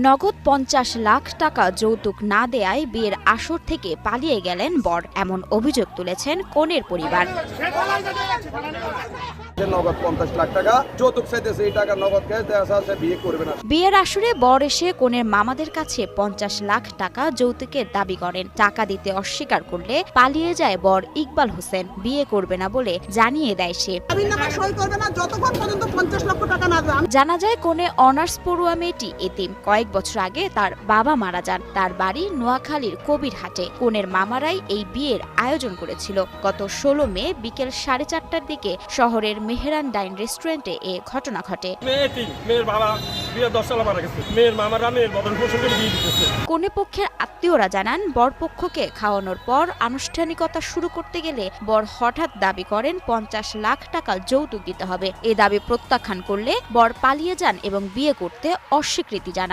নগদ ৫০ লাখ টাকা যৌতুক না দেয়ায় বিয়ের আসর থেকে পালিয়ে গেলেন বর, এমন অভিযোগ তুলেছেন কনের পরিবার। নগদ ৫০ লাখ টাকা যৌতুক চাইতেছে, এই টাকা নগদ ক্যাশ দেয়া আছে, বিয়ে করবে না। বিয়ের আসরে বর এসে কনের মামাদের কাছে ৫০ লাখ টাকা যৌতুকের দাবি করেন। টাকা দিতে অস্বীকার করলে পালিয়ে যায় বর ইকবাল হোসেন। বিয়ে করবে না বলে জানিয়ে দেয় সে। জানা যায় কনে অনার্স পড়ুয়া মেয়েটি এতিম। কয়েক বছর আগে তার বাবা মারা যান। তার বাড়ি নোয়াখালীর কবিরহাটে। কনের মামারাই এই বিয়ের আয়োজন করেছিল। গত ১৬ মে বিকেল ৪:৩০টার দিকে শহরের মেহরান ডাইন রেস্টুরেন্টে এ ঘটনা ঘটে। কনে পক্ষের আত্মীয়রা জানান, বরপক্ষকে খাওয়ানোর পর আনুষ্ঠানিকতা শুরু করতে গেলে বর হঠাৎ দাবি করেন ৫০ লাখ টাকা যৌতুক দিতে হবে। এ দাবি প্রত্যাখ্যান করলে বর পালিয়ে যান এবং বিয়ে করতে অস্বীকৃতি জানান।